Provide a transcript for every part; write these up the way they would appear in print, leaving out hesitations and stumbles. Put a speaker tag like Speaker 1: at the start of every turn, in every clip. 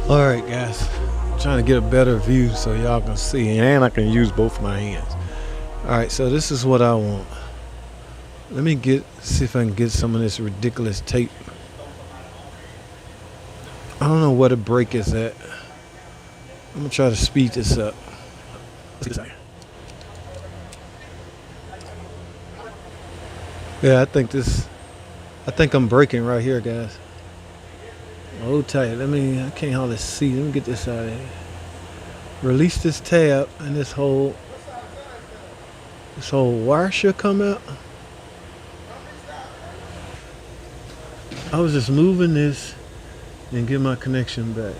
Speaker 1: Alright guys, I'm trying to get a better view so y'all can see, and I can use both my hands. Alright, so this is what I want. Let me see if I can get some of this ridiculous tape. I don't know where the brake is at. I'm gonna try to speed this up. Let's get this out. Yeah, I think I'm braking right here, guys. Hold tight. I can't hardly see. Let me get this out of here. Release this tab and this whole wire should come out. I was just moving this and get my connection back.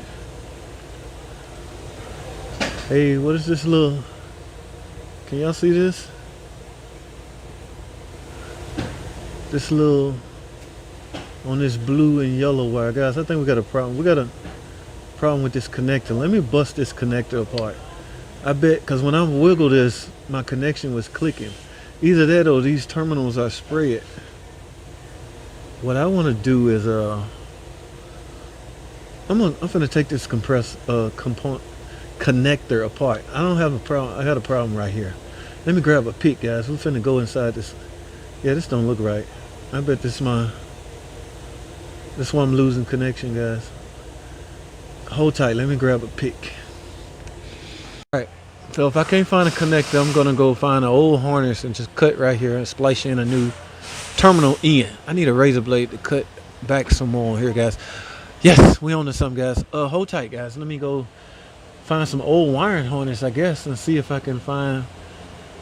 Speaker 1: Hey, what is this little, can y'all see this? This little, on this blue and yellow wire, guys, I think we got a problem. We got a problem with this connector. Let me bust this connector apart. I bet, because when I wiggle this, my connection was clicking. Either that or these terminals are spread. What I want to do is, I'm gonna take this connector apart. I don't have a problem. I got a problem right here. Let me grab a pick, guys. We're finna go inside this. Yeah, this don't look right. I bet this why I'm losing connection, guys. Hold tight, let me grab a pick. Alright, so if I can't find a connector, I'm gonna go find an old harness and just cut right here and splice in a new terminal in. I need a razor blade to cut back some more here, guys. Yes, we on to something, guys. Hold tight, guys. Let me go find some old wiring harness, I guess, and see if I can find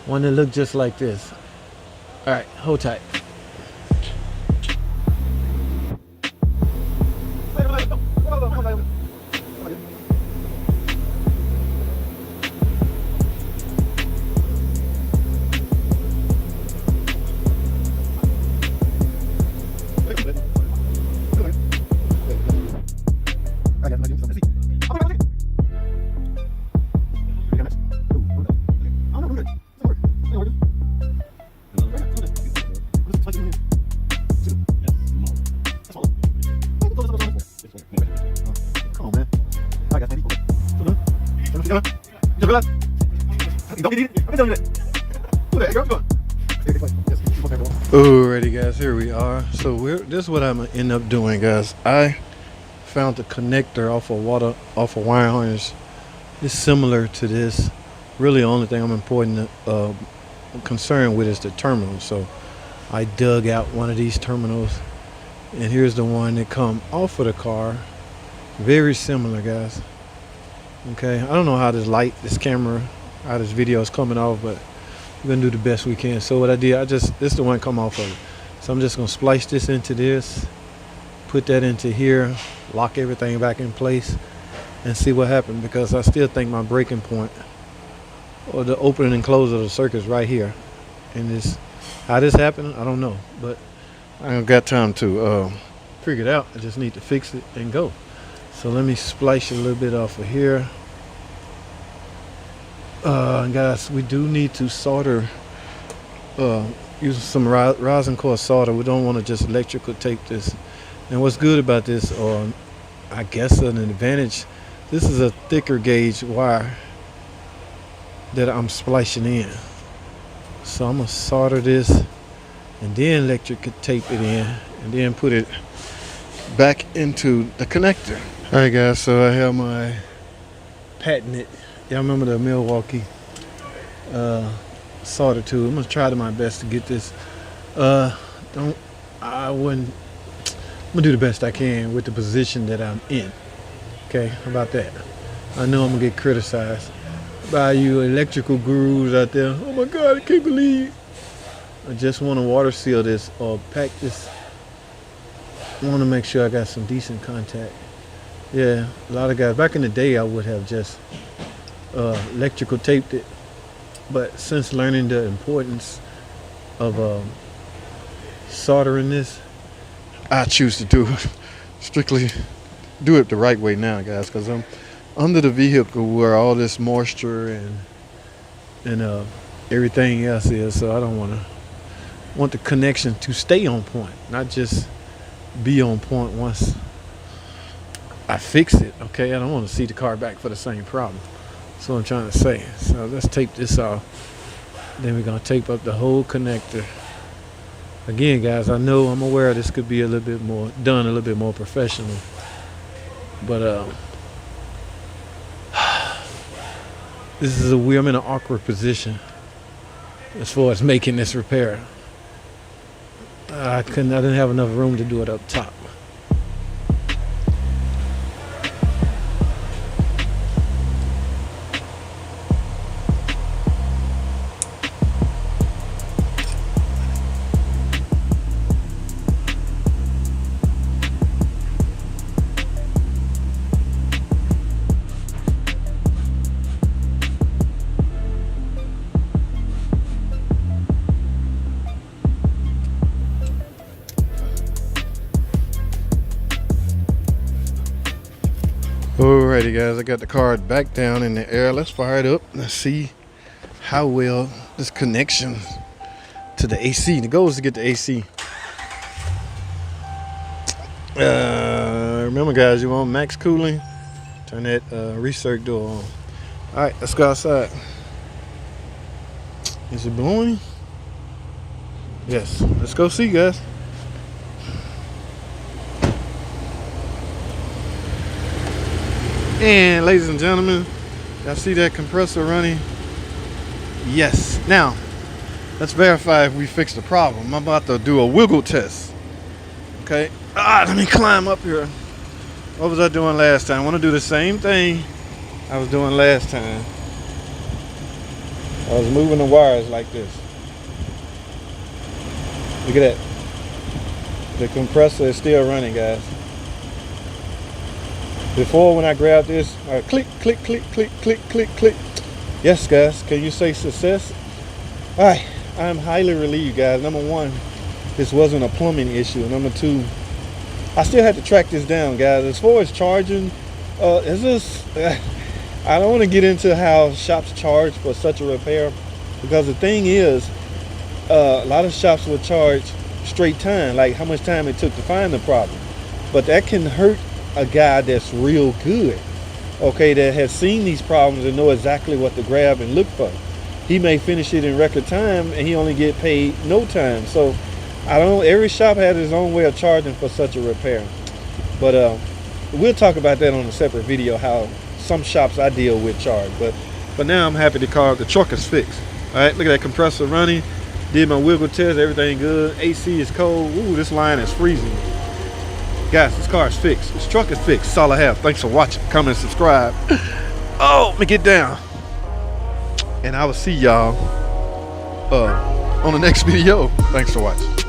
Speaker 1: one that look just like this. Alright, hold tight. Alrighty guys, here we are. So this is what I'm gonna end up doing, guys. I found the connector off a wire harness. It's similar to this. Really the only thing I'm concerned with is the terminal. So I dug out one of these terminals, and here's the one that come off of the car. Very similar, guys. Okay, I don't know how this camera, how this video is coming off, but we're gonna do the best we can. So what I did, this is the one come off of it. So I'm just gonna splice this into this, put that into here, lock everything back in place, and see what happens, because I still think my breaking point, or the opening and close of the circuit, is right here. And how this happened, I don't know, but I don't got time to figure it out. I just need to fix it and go. So let me splice a little bit off of here. Guys, we do need to solder, use some rosin core solder. We don't want to just electrical tape this. And what's good about this, or I guess an advantage, this is a thicker gauge wire that I'm splicing in. So I'm gonna solder this and then electrical tape it in and then put it back into the connector. Alright guys, so I have my patented, y'all remember the Milwaukee solder tool. I'm gonna try to my best to get this. I'm gonna do the best I can with the position that I'm in. Okay, how about that? I know I'm gonna get criticized by you electrical gurus out there. Oh my God, I can't believe. I just want to water seal this or pack this. I want to make sure I got some decent contact. Yeah, a lot of guys, back in the day, I would have just electrical taped it. But since learning the importance of soldering this, I choose to do it strictly, do it the right way now, guys, because I'm under the vehicle where all this moisture and everything else is. So I don't want the connection to stay on point, not just be on point once I fix it, okay? I don't want to see the car back for the same problem. That's what I'm trying to say. So let's tape this off. Then we're gonna tape up the whole connector. Again, guys, I'm aware this could be a little bit more done, a little bit more professional. But this is I'm in an awkward position as far as making this repair. I didn't have enough room to do it up top. Alrighty, guys, I got the car back down in the air. Let's fire it up. Let's see how well this connection to the AC. The goal is to get the AC. Remember, guys, you want max cooling? Turn that recirc door on. Alright, let's go outside. Is it blowing? Yes. Let's go see, guys. And ladies and gentlemen, y'all see that compressor running? Yes. Now, let's verify if we fixed the problem. I'm about to do a wiggle test. Okay. Let me climb up here. What was I doing last time? I want to do the same thing I was doing last time. I was moving the wires like this. Look at that. The compressor is still running, guys. Before, when I grabbed this, click, click, click, click, click, click, click. Yes, guys, can you say success? All right, I'm highly relieved, guys. Number one, this wasn't a plumbing issue. Number two, I still had to track this down, guys. As far as charging, I don't want to get into how shops charge for such a repair, because the thing is, a lot of shops will charge straight time, like how much time it took to find the problem. But that can hurt a guy that's real good, okay, that has seen these problems and know exactly what to grab and look for. He may finish it in record time and he only get paid no time. So I don't know, every shop has its own way of charging for such a repair. But we'll talk about that on a separate video, how some shops I deal with charge. But now I'm happy the truck is fixed. All right, look at that compressor running. Did my wiggle test, everything good. AC is cold. Ooh, this line is freezing. Guys, this car is fixed. This truck is fixed. That's all I have. Thanks for watching. Comment and subscribe. Oh, let me get down. And I will see y'all on the next video. Thanks for watching.